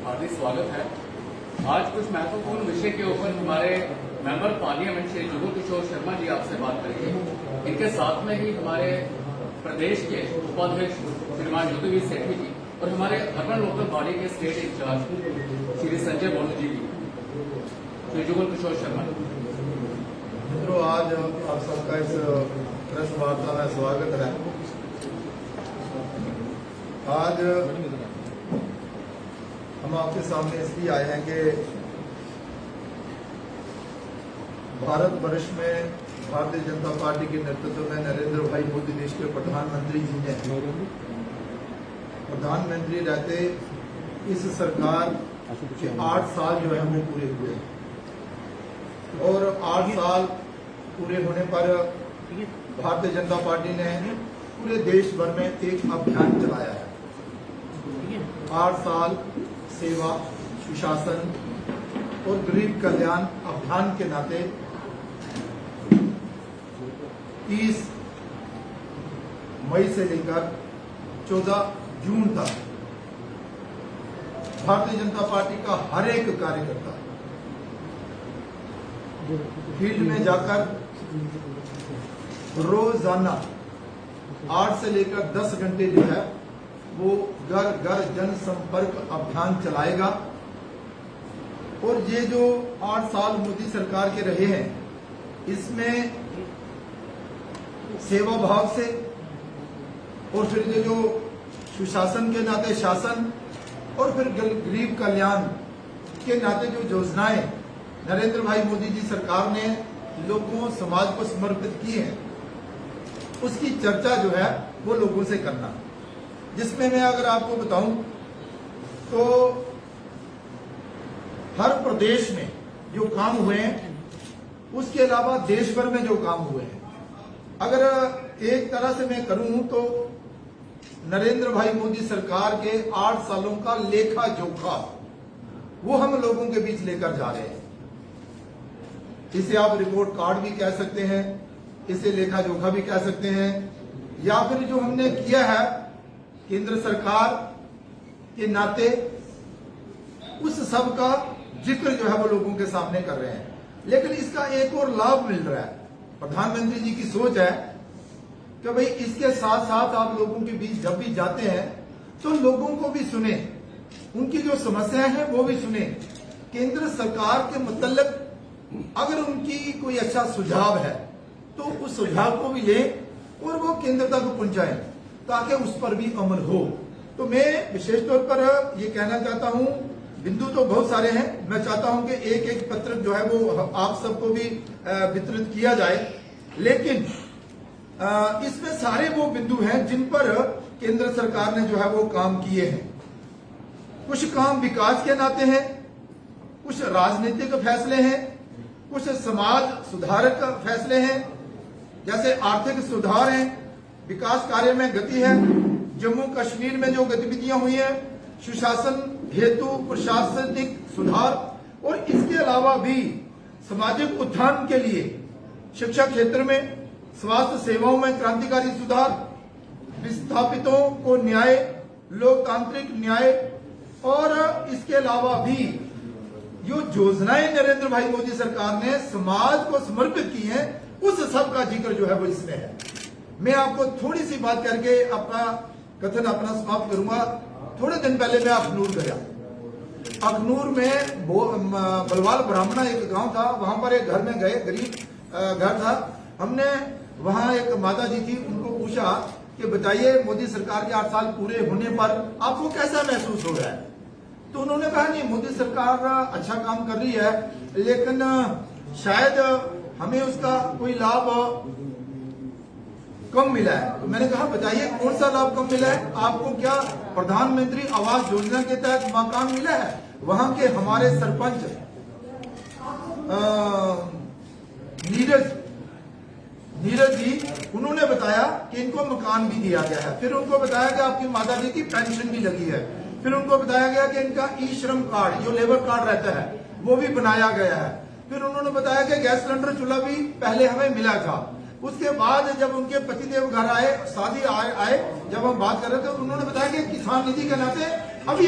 हार्दिक स्वागत है। आज कुछ महत्वपूर्ण विषय के ऊपर हमारे मेंबर पार्लियामेंट श्री जुगल किशोर शर्मा जी आपसे बात करेंगे। इनके साथ में ही हमारे प्रदेश के उपाध्यक्ष श्रीमान युद्धवीर सेठी जी और हमारे अर्बन लोकल बॉडी के स्टेट इंचार्ज श्री संजय बोलू जी भी। श्री जुगल किशोर शर्मा मित्रों, आज आप सबका इस प्रेस वार्ता में स्वागत है। आज हम आपके सामने इसलिए आए हैं कि भारत वर्ष में भारतीय जनता पार्टी के नेतृत्व में नरेंद्र भाई मोदी देश के प्रधानमंत्री जी ने प्रधानमंत्री रहते इस सरकार के 8 साल जो है वो पूरे हुए और 8 साल पूरे होने पर भारतीय जनता पार्टी ने पूरे देश भर में एक अभियान चलाया है। 8 साल सेवा, सुशासन और गरीब कल्याण अभियान के नाते 30 मई से लेकर 14 जून तक भारतीय जनता पार्टी का हर एक कार्यकर्ता फील्ड में जाकर रोजाना 8 से लेकर 10 घंटे जो है वो घर घर जनसंपर्क अभियान चलाएगा। और ये जो 8 साल मोदी सरकार के रहे हैं, इसमें सेवा भाव से और फिर ये जो सुशासन के नाते शासन और फिर गरीब कल्याण के नाते जो योजनाएं नरेंद्र भाई मोदी जी सरकार ने लोगों समाज को समर्पित की है, उसकी चर्चा जो है वो लोगों से करना। जिसमें मैं अगर आपको बताऊं तो हर प्रदेश में जो काम हुए हैं, उसके अलावा देश भर में जो काम हुए हैं, अगर एक तरह से मैं करूं तो नरेंद्र भाई मोदी सरकार के 8 सालों का लेखा जोखा वो हम लोगों के बीच लेकर जा रहे हैं। इसे आप रिपोर्ट कार्ड भी कह सकते हैं, इसे लेखा जोखा भी कह सकते हैं, या फिर जो हमने किया है केंद्र सरकार के नाते उस सब का जिक्र जो है वो लोगों के सामने कर रहे हैं। लेकिन इसका एक और लाभ मिल रहा है। प्रधानमंत्री जी की सोच है कि भाई इसके साथ साथ आप लोगों के बीच जब भी जाते हैं तो लोगों को भी सुने, उनकी जो समस्याएं हैं वो भी सुने, केंद्र सरकार के मतलब अगर उनकी कोई अच्छा सुझाव है तो उस सुझाव को भी ले और वो केंद्र तक पहुंचाए ताकि उस पर भी अमल हो। तो मैं विशेष तौर पर ये कहना चाहता हूं, बिंदु तो बहुत सारे हैं, मैं चाहता हूं कि एक एक पत्र जो है वो आप सबको भी वितरित किया जाए, लेकिन इसमें सारे वो बिंदु हैं जिन पर केंद्र सरकार ने जो है वो काम किए हैं। कुछ काम विकास के नाते हैं, कुछ राजनीतिक फैसले हैं, कुछ समाज सुधारक फैसले हैं, जैसे आर्थिक सुधार हैं, विकास कार्य में गति है, जम्मू कश्मीर में जो गतिविधियां हुई हैं, सुशासन हेतु प्रशासनिक सुधार, और इसके अलावा भी सामाजिक उत्थान के लिए शिक्षा क्षेत्र में, स्वास्थ्य सेवाओं में क्रांतिकारी सुधार, विस्थापितों को न्याय, लोकतांत्रिक न्याय, और इसके अलावा भी जो योजनाएं नरेंद्र भाई मोदी सरकार ने समाज को समर्पित की हैं, उस सब का जिक्र जो है वो इसमें है। मैं आपको थोड़ी सी बात करके अपना कथन अपना समाप्त करूंगा। थोड़े दिन पहले मैं अखनूर गया। अखनूर में बलवाल ब्राह्मणा एक गांव था, वहां पर एक घर में गए, गरीब घर था। हमने वहां एक माता जी थी, उनको पूछा कि बताइए मोदी सरकार के 8 साल पूरे होने पर आपको कैसा महसूस हो रहा है? तो उन्होंने कहा नहीं, मोदी सरकार अच्छा काम कर रही है, लेकिन शायद हमें उसका कोई लाभ कम मिला है। तो मैंने कहा बताइए कौन सा लाभ कम मिला है आपको? क्या प्रधानमंत्री आवास योजना के तहत मकान मिला है? वहां के हमारे सरपंच नीरज जी, उन्होंने बताया कि इनको मकान भी दिया गया है। फिर उनको बताया कि आपकी माता जी की पेंशन भी लगी है। फिर उनको बताया गया कि इनका ई श्रम कार्ड, जो लेबर कार्ड रहता है, वो भी बनाया गया है। फिर उन्होंने बताया कि गैस सिलेंडर चूल्हा भी पहले हमें मिला था। उसके बाद जब उनके पतिदेव घर आए, शादी आए, जब हम बात कर रहे थे, तो उन्होंने बताया कि किसान निधि के नाते अभी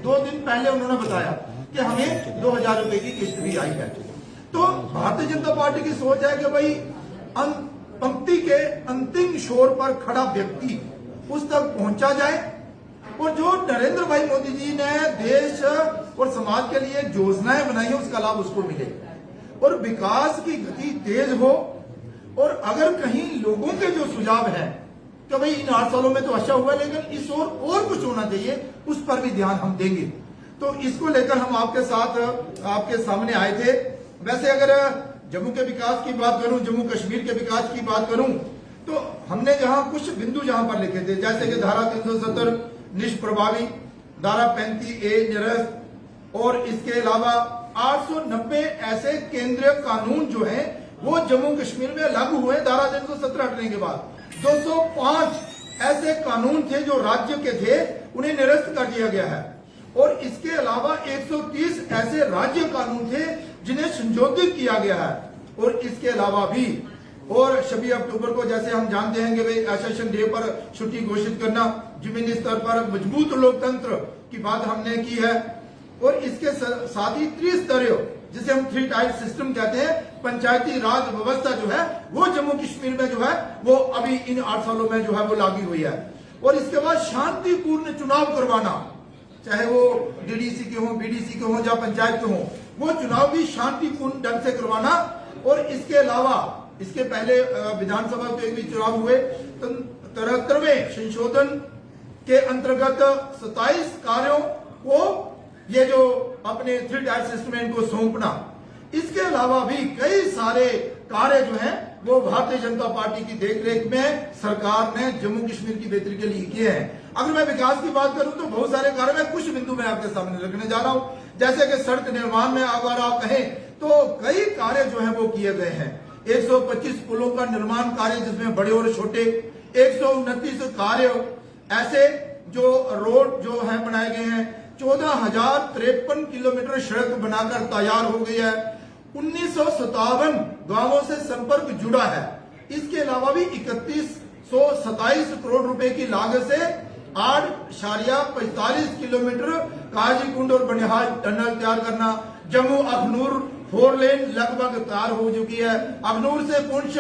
2 दिन पहले उन्होंने बताया कि हमें 2000 रुपए की किस्त भी आई है। तो भारतीय जनता पार्टी की सोच है कि भाई पंक्ति के अंतिम छोर पर खड़ा व्यक्ति उस तक पहुंचा जाए, और जो नरेंद्र भाई मोदी जी ने देश और समाज के लिए योजनाएं बनाई है उसका लाभ उसको मिले, और विकास की गति तेज हो। और अगर कहीं लोगों के जो सुझाव है कि भाई इन 8 सालों में तो अच्छा हुआ लेकिन इस और कुछ होना चाहिए, उस पर भी ध्यान हम देंगे। तो इसको लेकर हम आपके साथ आपके सामने आए थे। वैसे अगर जम्मू के विकास की बात करूं, जम्मू कश्मीर के विकास की बात करूं, तो हमने जहां कुछ बिंदु जहां पर लिखे थे, जैसे कि धारा 370 निष्प्रभावी, धारा 35A निरस्त, और इसके अलावा 890 ऐसे केंद्रीय कानून जो हैं वो जम्मू कश्मीर में लागू हुए धारा 317 हटने के बाद। 205 ऐसे कानून थे जो राज्य के थे, उन्हें निरस्त कर दिया गया है। और इसके अलावा 130 ऐसे राज्य कानून थे जिन्हें संशोधित किया गया है। और इसके अलावा भी, और 26 अक्टूबर को जैसे हम जानते हैं कि भाई एसेशन डे पर छुट्टी घोषित करना, जमीनी स्तर पर मजबूत लोकतंत्र की बात हमने की है। और इसके साथ ही त्रिस्तरीय, जिसे हम 3 टायर सिस्टम कहते हैं, पंचायती राज व्यवस्था जो है वो जम्मू कश्मीर में जो है वो अभी इन 8 सालों में जो है वो लागू हुई है। और इसके बाद शांतिपूर्ण चुनाव करवाना, चाहे वो डीडीसी के हों, बीडीसी के हों या पंचायत के हों, वो चुनाव भी शांतिपूर्ण ढंग से करवाना। और इसके अलावा इसके पहले विधानसभा के भी चुनाव हुए, 73वें संशोधन के अंतर्गत 27 कार्यों को ये जो अपने 3 टायर सिस्टम है इनको सौंपना। इसके अलावा भी कई सारे कार्य जो हैं वो भारतीय जनता पार्टी की देखरेख में सरकार ने जम्मू कश्मीर की बेहतरी के लिए किए हैं। अगर मैं विकास की बात करूं तो बहुत सारे कार्य में कुछ बिंदु मैं आपके सामने रखने जा रहा हूं। जैसे कि सड़क निर्माण में अगर आप कहें तो कई कार्य जो है वो किए गए हैं। 125 पुलों का निर्माण कार्य जिसमें बड़े और छोटे, 129 कार्य ऐसे जो रोड जो है बनाए गए हैं, 14,053 किलोमीटर सड़क बनाकर तैयार हो गई है, 1957 गांवों से संपर्क जुड़ा है। इसके अलावा भी 3127 करोड़ रुपए की लागत से 8.45 किलोमीटर काजीकुंड और बनिहाल टनल तैयार करना। जम्मू अखनूर 4 लेन लगभग तैयार हो चुकी है। अखनूर से पुंछ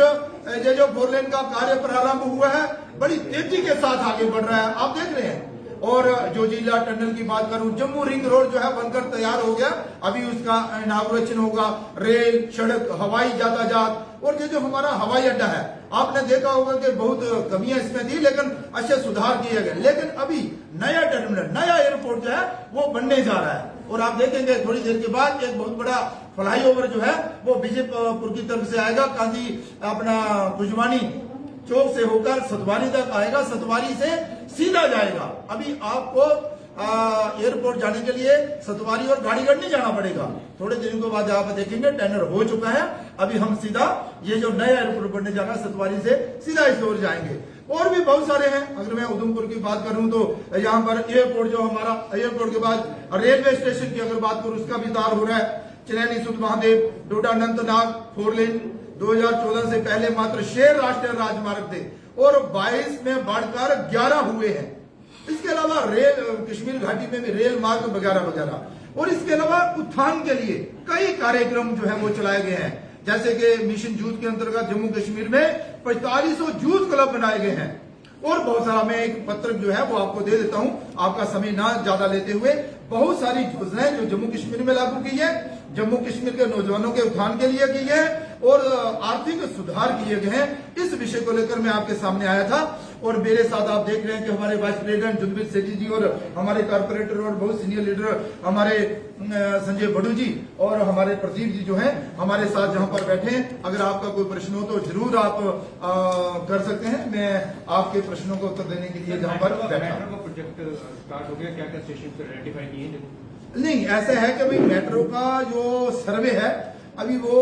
ये जो 4 लेन का कार्य प्रारंभ हुआ है बड़ी तेजी के साथ आगे बढ़ रहा है, आप देख रहे हैं। और जो जिला टनल की बात करूं, जम्मू रिंग रोड जो है बनकर तैयार हो गया, अभी उसका इनॉग्रेशन होगा। रेल, सड़क, हवाई यातायात, और ये जो हमारा हवाई अड्डा है, आपने देखा होगा कि बहुत कमियां इसमें थी लेकिन अच्छे सुधार किए गए। लेकिन अभी नया टर्मिनल, नया एयरपोर्ट जो है वो बनने जा रहा है। और आप देखेंगे थोड़ी देर के बाद एक बहुत बड़ा फ्लाईओवर जो है वो बीजेपुर की तरफ से आएगा, कांजी अपना खुशवानी चौक से होकर सतवारी तक आएगा, सतवारी से सीधा जाएगा। अभी आपको एयरपोर्ट जाने के लिए सतवारी और गाड़ीगढ़ नहीं जाना पड़ेगा। थोड़े दिनों के बाद आप देखेंगे टेंडर हो चुका है, अभी हम सीधा ये जो नया एयरपोर्ट बनने जा रहा है सतवारी से सीधा इस ओर जाएंगे। और भी बहुत सारे हैं। अगर मैं उधमपुर की बात करूं तो यहाँ पर एयरपोर्ट जो हमारा, एयरपोर्ट के बाद रेलवे स्टेशन की अगर बात करूं उसका भी तैयार हो रहा है। चनैनी सुध महादेव, डोडा अनंतनाग 4 लेन 2014 से पहले मात्र 6 राष्ट्रीय राजमार्ग थे और 22 में बढ़कर 11 हुए हैं। इसके अलावा रेल, कश्मीर घाटी में भी रेल मार्ग वगैरह वगैरह। और इसके अलावा उत्थान के लिए कई कार्यक्रम जो है वो चलाए गए हैं। जैसे कि मिशन जूथ के अंतर्गत जम्मू कश्मीर में 4500 जूथ क्लब बनाए गए हैं। और बहुत सारा, मैं एक पत्र जो है वो आपको दे देता हूं आपका समय ना ज्यादा लेते हुए। बहुत सारी योजनाएं जो जम्मू कश्मीर में लागू की है, जम्मू कश्मीर के नौजवानों के उत्थान के लिए की है और आर्थिक सुधार किए गए हैं। इस विषय को लेकर मैं आपके सामने आया था। और मेरे साथ आप देख रहे हैं कि हमारे वाइस प्रेसिडेंट जुगवीर सेठी जी और हमारे कारपोरेटर और बहुत सीनियर लीडर हमारे संजय बड़ू जी और हमारे प्रदीप जी जो हैं हमारे साथ जहां पर बैठे हैं। अगर आपका कोई प्रश्न हो तो जरूर आप कर सकते हैं। मैं आपके प्रश्नों को उत्तर देने के लिए जहां पर बैठा हूं। प्रोजेक्ट स्टार्ट हो गया, क्या-क्या स्टेशन रेटिफाई किए? नहीं, ऐसा है कि भाई मेट्रो का जो सर्वे है अभी वो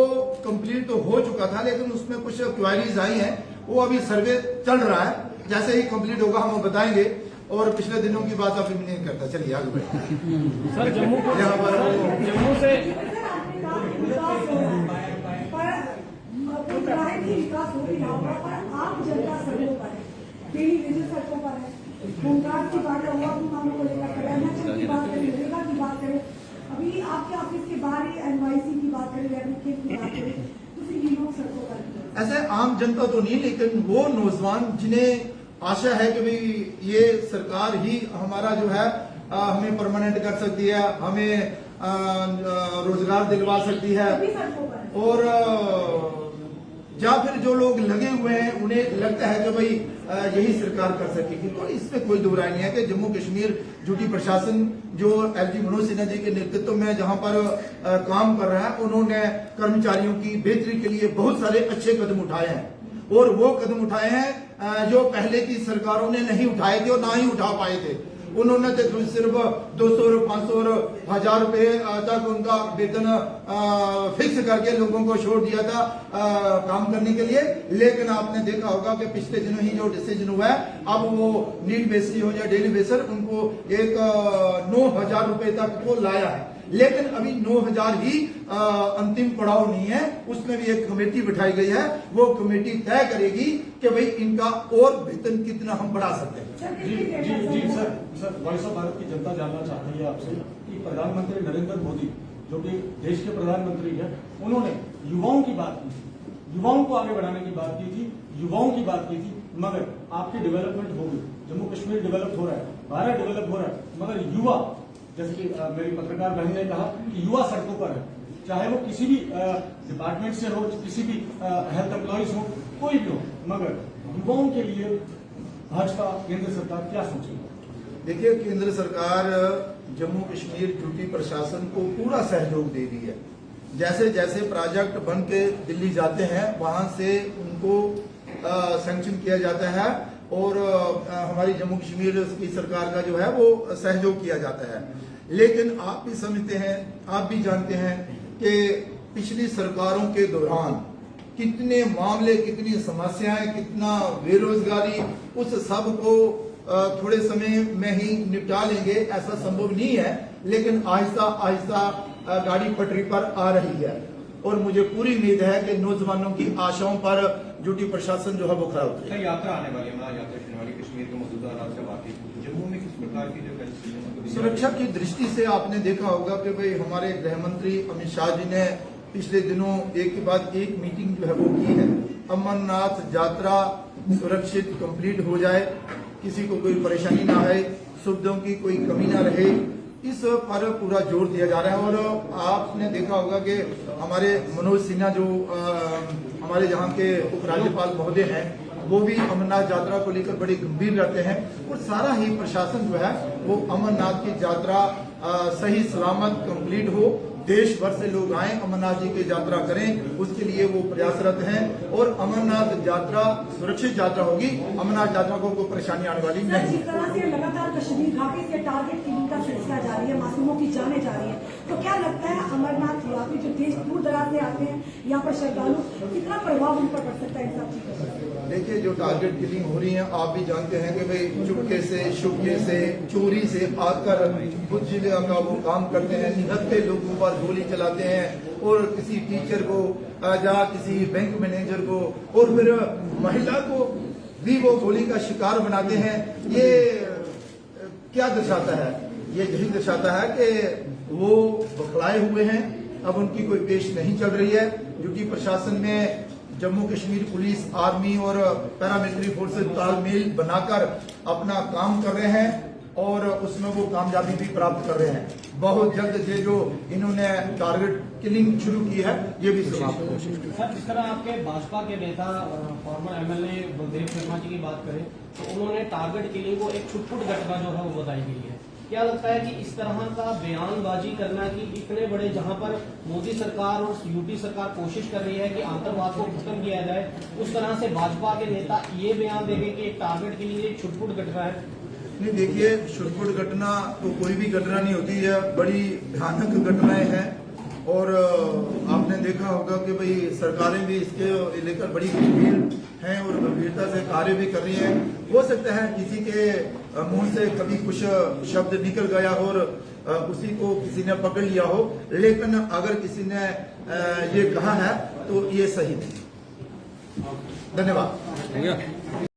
कंप्लीट तो हो चुका था, लेकिन उसमें कुछ क्वारीज आई हैं, वो अभी सर्वे चल रहा है। जैसे ही कंप्लीट होगा हम बताएंगे। और पिछले दिनों की बात अभी नहीं करता। चलिए आगे बढ़े। सर, जम्मू से विकास हो रही है, आप जनता सड़कों पर है, डेली बेसिस सड़कों पर है, होमगार्ड की बात है, और भी मामलों को लेकर करें, अरुणाचल की बात करें, नरेगा की बात करें, अभी आपके ऑफिस के बाहर ही एनवाईसी की बात करें, एडवोकेट की बात करें, तो फिर ये लोग सड़कों पर ऐसे आम जनता तो नहीं, लेकिन वो नौजवान जिन्हें आशा है कि भाई ये सरकार ही हमारा जो है हमें परमानेंट कर सकती है, हमें रोजगार दिलवा सकती है, सभी सड़कों पर और या फिर जो लोग लगे हुए हैं उन्हें लगता है कि भाई यही सरकार कर सकेगी, तो इसमें कोई दो राय नहीं है कि जम्मू कश्मीर ड्यूटी प्रशासन जो एलजी मनोज सिन्हा जी के नेतृत्व में जहां पर काम कर रहा है, उन्होंने कर्मचारियों की बेहतरी के लिए बहुत सारे अच्छे कदम उठाए हैं, और वो कदम उठाए हैं जो पहले की सरकारों ने नहीं उठाए थे और ना ही उठा पाए थे। उन्होंने तो सिर्फ 200 और 500 और 1000 रुपए तक उनका वेतन फिक्स करके लोगों को छोड़ दिया था काम करने के लिए, लेकिन आपने देखा होगा कि पिछले दिनों ही जो डिसीजन हुआ है, अब वो नीड बेसिस हो या डेली बेसिस उनको एक 9000 रुपए तक को लाया है, लेकिन अभी 9000 ही अंतिम पड़ाव नहीं है, उसमें भी एक कमेटी बिठाई गई है, वो कमेटी तय करेगी कि भाई इनका और वेतन कितना हम बढ़ा सकते हैं। जी सर, वॉइस ऑफ भारत की जनता जानना चाहती है आपसे कि प्रधानमंत्री नरेंद्र मोदी जो कि देश के प्रधानमंत्री हैं, उन्होंने युवाओं की बात की थी, युवाओं को आगे बढ़ाने की बात की थी, युवाओं की बात की थी, मगर आपकी डेवलपमेंट हो गई, जम्मू कश्मीर डेवलप हो रहा है, भारत डेवलप हो रहा है, मगर युवा, जैसे कि मेरी पत्रकार बहन ने कहा कि युवा सड़कों पर है, चाहे वो किसी भी डिपार्टमेंट से हो, किसी भी हेल्थ एम्प्लॉइज हो, कोई भी हो, मगर युवाओं के लिए भाजपा केंद्र सरकार क्या सोचेगी? देखिए, केंद्र सरकार जम्मू कश्मीर ड्यूटी प्रशासन को पूरा सहयोग दे रही है। जैसे जैसे प्रोजेक्ट बन के दिल्ली जाते हैं, वहां से उनको सैंक्शन किया जाता है, और हमारी जम्मू कश्मीर की सरकार का जो है वो सहयोग किया जाता है। लेकिन आप भी समझते हैं, आप भी जानते हैं कि पिछली सरकारों के दौरान कितने मामले, कितनी समस्याएं, कितना बेरोजगारी, उस सब को थोड़े समय में ही निपटा लेंगे ऐसा संभव नहीं है, लेकिन आहिस्ता आहिस्ता गाड़ी पटरी पर आ रही है, और मुझे पूरी उम्मीद है कि नौजवानों की आशाओं पर ड्यूटी प्रशासन जो है वो खड़ा उतरेगा। सर, यात्रा आने वाली है, महायात्रा शिनाली कश्मीर के मौजूदा हालात से वाकिफ, जम्मू में किस प्रकार की जो सुरक्षा की दृष्टि से आपने देखा होगा कि भाई हमारे गृह मंत्री अमित शाह जी ने पिछले दिनों एक के बाद एक मीटिंग जो है वो की है। अमरनाथ यात्रा सुरक्षित कंप्लीट हो जाए, किसी को कोई परेशानी ना आए, सुविधाओं की कोई कमी ना रहे, इस पर पूरा जोर दिया जा रहा है। और आपने देखा होगा कि हमारे मनोज सिन्हा जो हमारे यहाँ के उपराज्यपाल महोदय हैं, वो भी अमरनाथ यात्रा को लेकर बड़े गंभीर रहते हैं, और सारा ही प्रशासन जो है वो अमरनाथ की यात्रा सही सलामत कंप्लीट हो, देश भर से लोग आए, अमरनाथ जी की यात्रा करें, उसके लिए वो प्रयासरत हैं, और अमरनाथ यात्रा सुरक्षित यात्रा होगी, अमरनाथ यात्रा को कोई परेशानी आने वाली सर, नहीं। जिस तरह से लगातार कश्मीर घाटी से टारगेट किलिंग का सिलसिला जारी है, मासूमों की जाने जा रही है, तो क्या लगता है अमरनाथ यात्री जो देश दूर दराज से आते हैं यहाँ पर श्रद्धालु, कितना प्रभाव उन पर पड़ सकता है इन सब चीजों पर? देखिए, जो टारगेट किलिंग हो रही है, आप भी जानते हैं कि भाई चुपके से, शुपके से, चोरी से आकर कुछ जिले का वो काम करते हैं, निहत्थे लोगों पर गोली चलाते हैं, और किसी टीचर को या किसी बैंक मैनेजर को और फिर महिला को भी वो गोली का शिकार बनाते हैं। ये क्या दर्शाता है? ये यही दर्शाता है कि वो बखलाए हुए हैं, अब उनकी कोई पेश नहीं चल रही है। ड्यूटी प्रशासन में जम्मू कश्मीर पुलिस, आर्मी और पैरामिलिट्री फोर्सेस तालमेल बनाकर अपना काम कर रहे हैं, और उसमें वो कामयाबी भी प्राप्त कर रहे हैं। बहुत जल्द ये जो इन्होंने टारगेट किलिंग शुरू की है, ये भी समाप्त हो। सर, जिस तरह आपके भाजपा के नेता फॉर्मर एमएलए बलदेव शर्मा जी की बात करें, तो उन्होंने टारगेट किलिंग को एक छुटपुट घटना जो है वो बताई गई है। क्या लगता है कि इस तरह का बयानबाजी करना कि इतने बड़े, जहां पर मोदी सरकार और यूपी सरकार कोशिश कर रही है कि आतंकवाद को खत्म किया जाए, उस तरह से भाजपा के नेता ये बयान देंगे कि एक टारगेट के लिए छुटपुट घटना है? नहीं, देखिए, छुटपुट घटना तो कोई भी घटना नहीं होती है, बड़ी भयानक घटनाएं हैं, और आपने देखा होगा कि भाई सरकारें भी इसके लेकर बड़ी गंभीर हैं और गंभीरता से कार्य भी कर रही हैं। हो सकता है किसी के मुंह से कभी कुछ शब्द निकल गया हो और उसी को किसी ने पकड़ लिया हो, लेकिन अगर किसी ने ये कहा है तो ये सही नहीं। धन्यवाद।